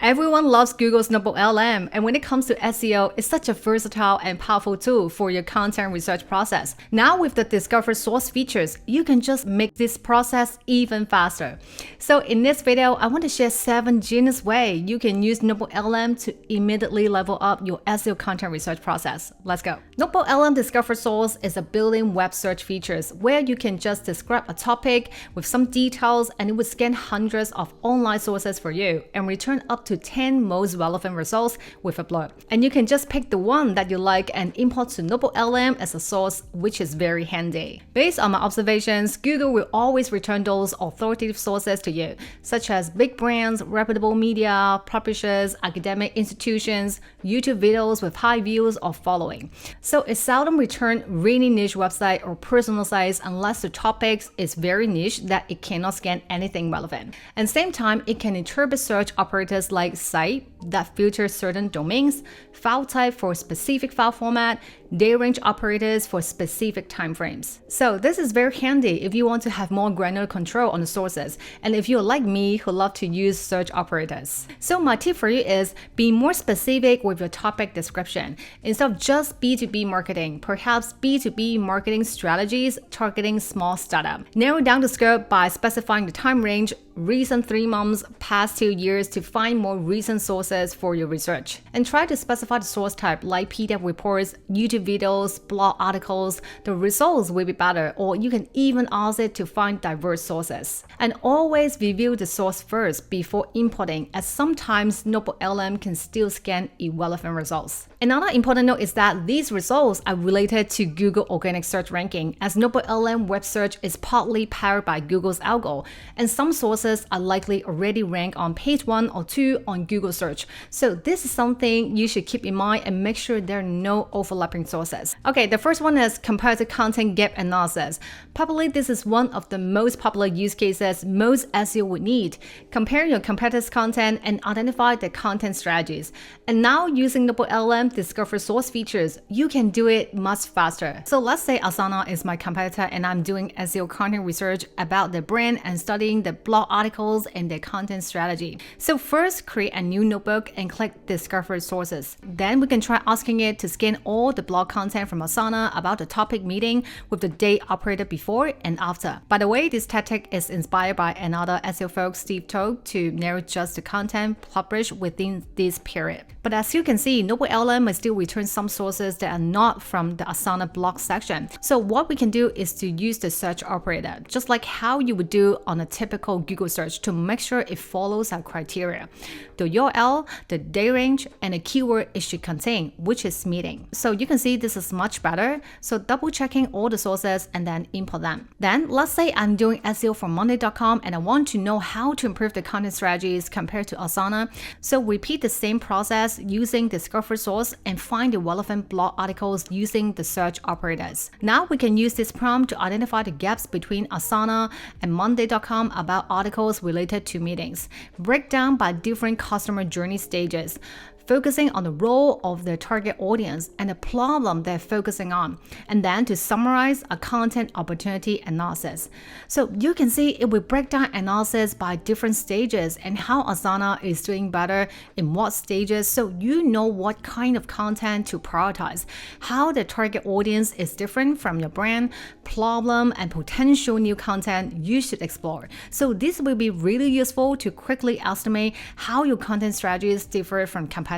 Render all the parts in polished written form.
Everyone loves Google's NotebookLM, and when it comes to SEO, it's such a versatile and powerful tool for your content research process. Now with the Discover Source features, you can just make this process even faster. So in this video, I want to share 7 genius ways you can use NotebookLM to immediately level up your SEO content research process. Let's go. NotebookLM Discover Source is a built-in web search features where you can just describe a topic with some details and it will scan hundreds of online sources for you and return up to 10 most relevant results with a blurb. And you can just pick the one that you like and import to NotebookLM as a source, which is very handy. Based on my observations, Google will always return those authoritative sources to you, such as big brands, reputable media, publishers, academic institutions, YouTube videos with high views or following. So it seldom returns really niche website or personal sites unless the topics is very niche that it cannot scan anything relevant. And same time, it can interpret search operators like site that filter certain domains, file type for specific file format, day range operators for specific timeframes. So this is very handy if you want to have more granular control on the sources, and if you're like me who love to use search operators. So my tip for you is be more specific with your topic description. Instead of just B2B marketing, perhaps B2B marketing strategies targeting small startup. Narrow down the scope by specifying the time range, recent 3 months, past 2 years to find more recent sources for your research. And try to specify the source type like PDF reports, YouTube videos, blog articles. The results will be better, or you can even ask it to find diverse sources. And always review the source first before importing, as sometimes NotebookLM can still scan irrelevant results. Another important note is that these results are related to Google organic search ranking, as NotebookLM web search is partly powered by Google's algo, and some sources are likely already ranked on page 1 or 2 on Google search. So this is something you should keep in mind and make sure there are no overlapping sources. Okay, the first one is comparative content gap analysis. Probably this is one of the most popular use cases most SEO would need. Compare your competitors' content and identify the content strategies. And now using NotebookLM Discover Source features, you can do it much faster. So let's say Asana is my competitor and I'm doing SEO content research about the brand and studying the blog articles and their content strategy. So first, create a new notebook and click Discover Sources. Then we can try asking it to scan all the blog content from Asana about the topic meeting with the date operated before and after. By the way, this tactic is inspired by another SEO folk, Steve Toad, to narrow just the content published within this period. But as you can see, NotebookLM may still return some sources that are not from the Asana blog section. So what we can do is to use the search operator, just like how you would do on a typical Google search, to make sure it follows our criteria. The URL, the day range, and the keyword it should contain, which is meeting. So you can see this is much better. So double checking all the sources and then import them. Then let's say I'm doing SEO for Monday.com and I want to know how to improve the content strategies compared to Asana. So repeat the same process using Discover Source and find the relevant blog articles using the search operators. Now we can use this prompt to identify the gaps between Asana and Monday.com about articles related to meetings. Break down by different customer journey stages, focusing on the role of the target audience and the problem they're focusing on, and then to summarize a content opportunity analysis. So you can see it will break down analysis by different stages and how Asana is doing better in what stages, so you know what kind of content to prioritize, how the target audience is different from your brand, problem, and potential new content you should explore. So this will be really useful to quickly estimate how your content strategies differ from competitors.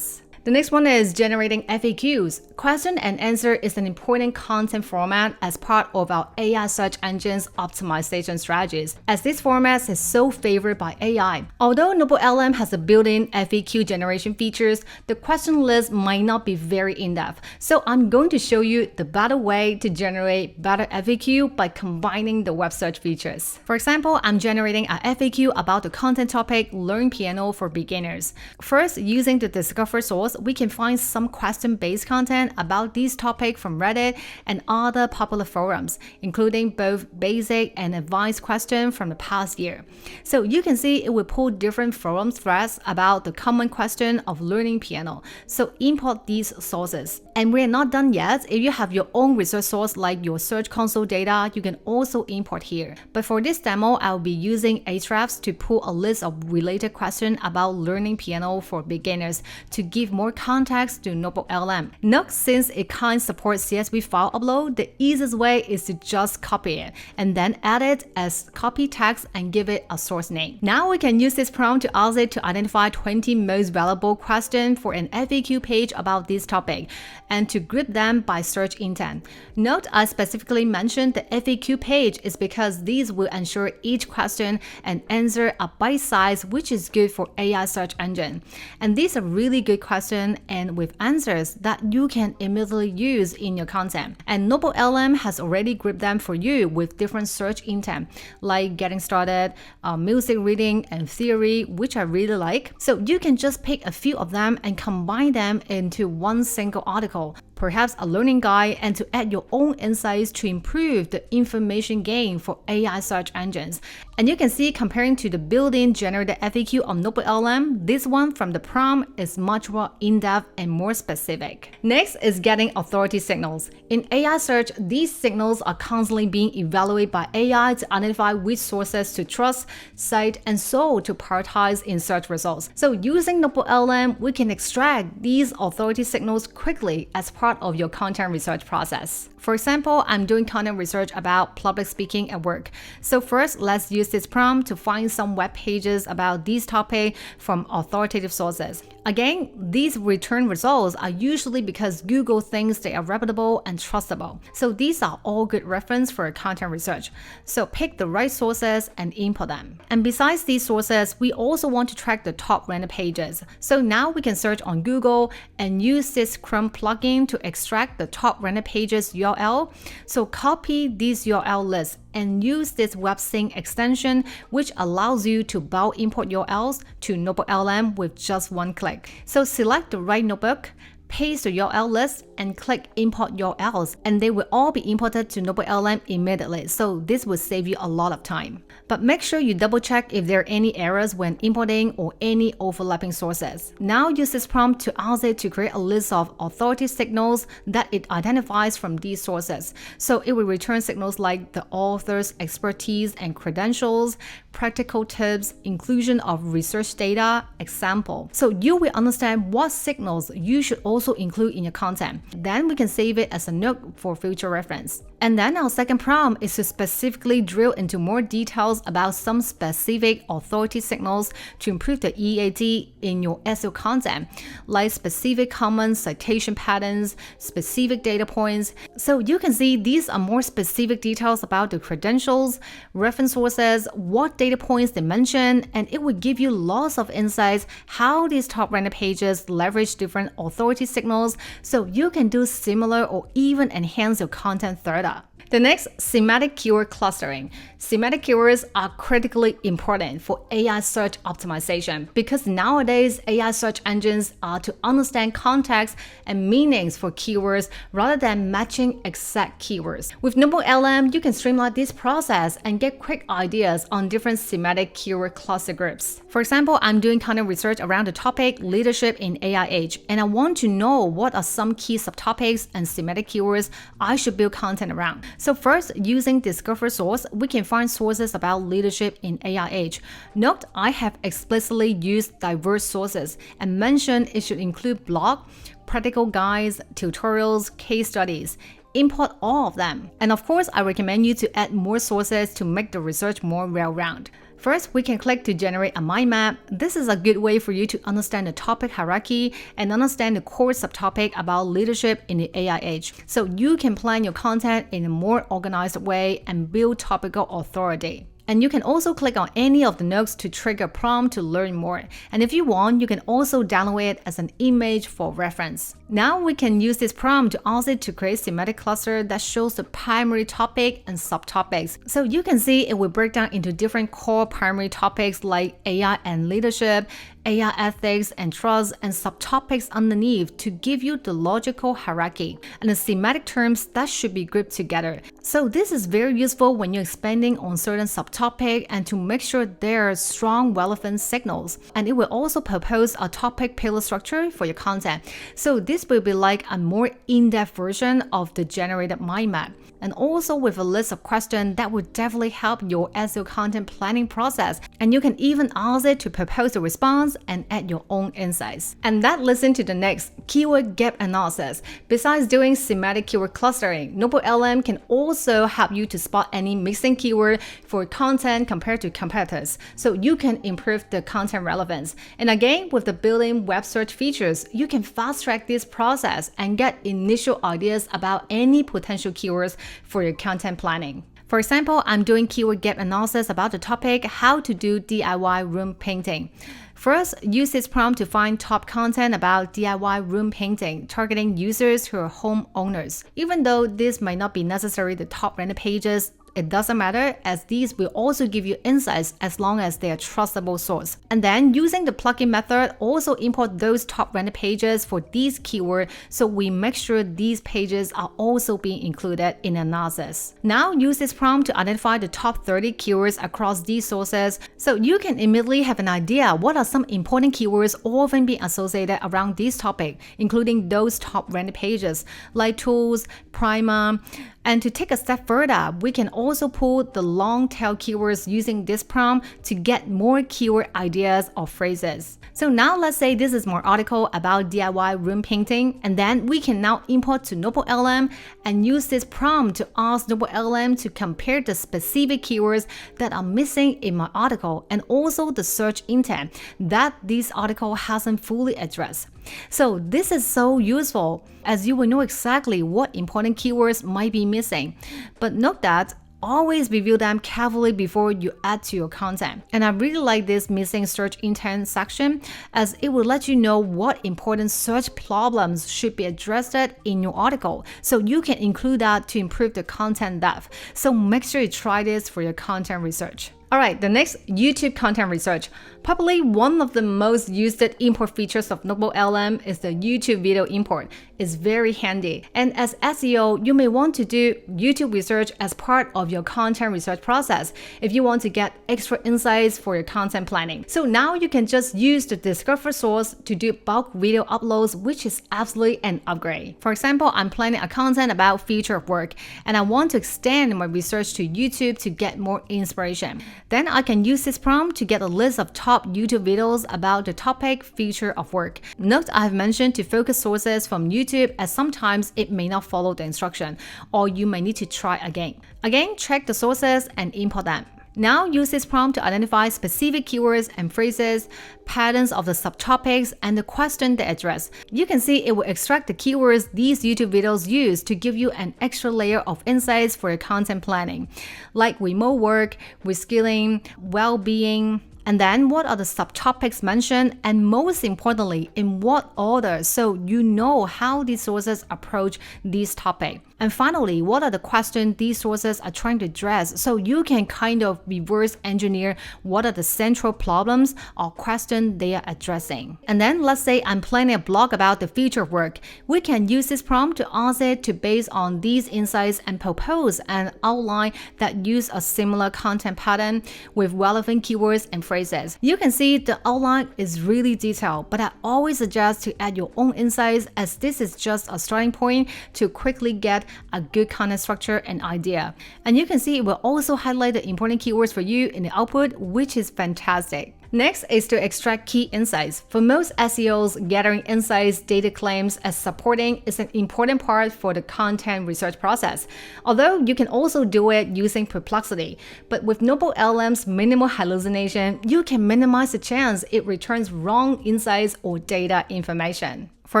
The next one is generating FAQs. Question and answer is an important content format as part of our AI search engine's optimization strategies, as this format is so favored by AI. Although NotebookLM has a built-in FAQ generation features, the question list might not be very in-depth. So I'm going to show you the better way to generate better FAQ by combining the web search features. For example, I'm generating a FAQ about the content topic Learn Piano for Beginners. First, using the Discover Source, source, we can find some question-based content about this topic from Reddit and other popular forums, including both basic and advanced questions from the past year. So you can see it will pull different forum threads about the common question of learning piano. So import these sources. And we're not done yet. If you have your own research source like your Search Console data, you can also import here. But for this demo, I'll be using Ahrefs to pull a list of related questions about learning piano for beginners to give more context to NotebookLM. Note, since it can't support CSV file upload, the easiest way is to just copy it and then add it as copy text and give it a source name. Now we can use this prompt to ask it to identify 20 most valuable questions for an FAQ page about this topic and to group them by search intent. Note, I specifically mentioned the FAQ page is because these will ensure each question and answer are bite-sized, which is good for AI search engine. And these are really good questions and with answers that you can immediately use in your content. And NotebookLM has already grouped them for you with different search intent, like getting started, music reading, and theory, which I really like. So you can just pick a few of them and combine them into one single article, perhaps a learning guide, and to add your own insights to improve the information gain for AI search engines. And you can see, comparing to the built-in generated FAQ on NotebookLM, this one from the prompt is much more in-depth and more specific. Next is getting authority signals. In AI search, these signals are constantly being evaluated by AI to identify which sources to trust, cite, and so to prioritize in search results. So using NotebookLM, we can extract these authority signals quickly as part of your content research process. For example, I'm doing content research about public speaking at work. So first, let's use this prompt to find some web pages about this topic from authoritative sources. Again, these return results are usually because Google thinks they are reputable and trustable. So these are all good reference for content research. So pick the right sources and import them. And besides these sources, we also want to track the top ranked pages. So now we can search on Google and use this Chrome plugin to extract the top ranked pages URL. So copy this URL list and use this WebSync extension, which allows you to bulk import URLs to NotebookLM with just one click. So select the right notebook, paste the URL list, and click import URLs, and they will all be imported to NotebookLM immediately. So this will save you a lot of time. But make sure you double check if there are any errors when importing or any overlapping sources. Now use this prompt to ask it to create a list of authority signals that it identifies from these sources. So it will return signals like the author's expertise and credentials, practical tips, inclusion of research data, example. So you will understand what signals you should also include in your content. Then we can save it as a note for future reference. And then our second prompt is to specifically drill into more details about some specific authority signals to improve the EAT in your SEO content, like specific common citation patterns, specific data points. So you can see these are more specific details about the credentials, reference sources, what data points they mention, and it will give you lots of insights how these top ranked pages leverage different authority signals so you can do similar or even enhance your content further. The next, semantic keyword clustering. Semantic keywords are critically important for AI search optimization because nowadays AI search engines are to understand context and meanings for keywords rather than matching exact keywords. With NotebookLM, you can streamline this process and get quick ideas on different semantic keyword cluster groups. For example, I'm doing content research around the topic leadership in AI age, and I want to know what are some key subtopics and semantic keywords I should build content around. So first, using Discover Source, we can find sources about leadership in AI age. Note, I have explicitly used diverse sources and mentioned it should include blog, practical guides, tutorials, case studies. Import all of them. And of course, I recommend you to add more sources to make the research more well-rounded. First, we can click to generate a mind map. This is a good way for you to understand the topic hierarchy and understand the core subtopic about leadership in the AI age. So you can plan your content in a more organized way and build topical authority. And you can also click on any of the notes to trigger a prompt to learn more. And if you want, you can also download it as an image for reference. Now we can use this prompt to ask it to create a semantic cluster that shows the primary topic and subtopics. So you can see it will break down into different core primary topics like AI and leadership, AI ethics and trust, and subtopics underneath to give you the logical hierarchy and the semantic terms that should be grouped together. So this is very useful when you're expanding on certain subtopic and to make sure there are strong relevant signals. And it will also propose a topic pillar structure for your content. So this will be like a more in-depth version of the generated mind map. And also with a list of questions that would definitely help your SEO content planning process. And you can even ask it to propose a response and add your own insights. And that leads into the next, keyword gap analysis. Besides doing semantic keyword clustering, NotebookLM can also help you to spot any missing keyword for content compared to competitors, so you can improve the content relevance. And again, with the built-in web search features, you can fast-track this process and get initial ideas about any potential keywords for your content planning. For example, I'm doing keyword gap analysis about the topic how to do DIY room painting. First, use this prompt to find top content about DIY room painting, targeting users who are homeowners. Even though this might not be necessarily the top ranked pages, it doesn't matter, as these will also give you insights as long as they are trustable source. And then using the plugin method, also import those top ranked pages for these keywords, so we make sure these pages are also being included in analysis. Now use this prompt to identify the top 30 keywords across these sources, so you can immediately have an idea what are some important keywords often being associated around this topic, including those top ranked pages like tools, primer. And to take a step further, we can also pull the long tail keywords using this prompt to get more keyword ideas or phrases. So now let's say this is more article about DIY room painting, and then we can now import to NotebookLM and use this prompt to ask NotebookLM to compare the specific keywords that are missing in my article and also the search intent that this article hasn't fully addressed. So this is so useful, as you will know exactly what important keywords might be missing. But note that always review them carefully before you add to your content. And I really like this missing search intent section, as it will let you know what important search problems should be addressed in your article, so you can include that to improve the content depth. So make sure you try this for your content research. Alright, the next, YouTube content research. Probably one of the most used import features of NotebookLM is the YouTube video import. It's very handy. And as SEO, you may want to do YouTube research as part of your content research process if you want to get extra insights for your content planning. So now you can just use the Discover source to do bulk video uploads, which is absolutely an upgrade. For example, I'm planning a content about future of work, and I want to extend my research to YouTube to get more inspiration. Then I can use this prompt to get a list of top YouTube videos about the topic future of work. Note I have mentioned to focus sources from YouTube, as sometimes it may not follow the instruction, or you may need to try again. Again, check the sources and import them. Now use this prompt to identify specific keywords and phrases, patterns of the subtopics, and the question they address. You can see it will extract the keywords these YouTube videos use to give you an extra layer of insights for your content planning, like remote work, reskilling, well-being, and then what are the subtopics mentioned, and most importantly, in what order, so you know how these sources approach this topic. And finally, what are the questions these sources are trying to address, so you can kind of reverse engineer what are the central problems or questions they are addressing. And then let's say I'm planning a blog about the future of work. We can use this prompt to ask it to base on these insights and propose an outline that use a similar content pattern with relevant keywords and phrases. You can see the outline is really detailed, but I always suggest to add your own insights, as this is just a starting point to quickly get a good content structure and idea. And you can see it will also highlight the important keywords for you in the output, which is fantastic. Next is to extract key insights. For most SEOs, gathering insights, data claims, and supporting is an important part for the content research process. Although you can also do it using Perplexity, but with NotebookLM's minimal hallucination, you can minimize the chance it returns wrong insights or data information. For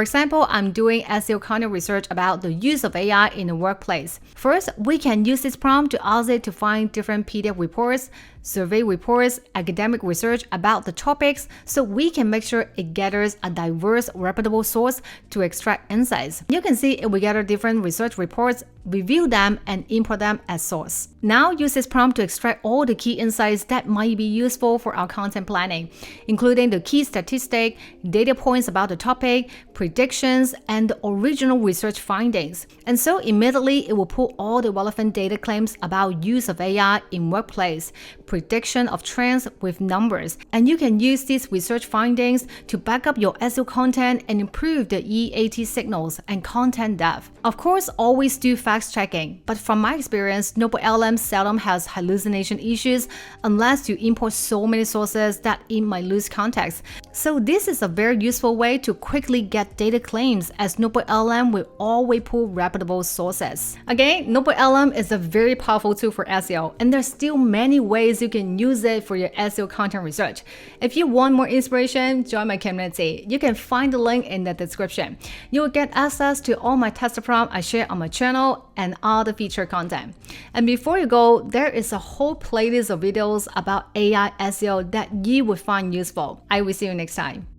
example, I'm doing SEO content research about the use of AI in the workplace. First, we can use this prompt to ask it to find different PDF reports, survey reports, academic research about the topics, so we can make sure it gathers a diverse, reputable source to extract insights. You can see if we gather different research reports, review them, and import them as source. Now use this prompt to extract all the key insights that might be useful for our content planning, including the key statistic, data points about the topic, predictions, and the original research findings. And so immediately it will pull all the relevant data claims about use of AI in workplace, prediction of trends with numbers, and you can use these research findings to back up your SEO content and improve the EAT signals and content depth. Of course, always do fact checking, but from my experience, NotebookLM seldom has hallucination issues unless you import so many sources that it might lose context. So this is a very useful way to quickly get data claims, as NotebookLM will always pull reputable sources. Again, NotebookLM is a very powerful tool for SEO, and there's still many ways you can use it for your SEO content research. If you want more inspiration, join my community. You can find the link in the description. You'll get access to all my tester prompts I share on my channel and all the feature content. And before you go, there is a whole playlist of videos about AI SEO that you will find useful. I will see you next time.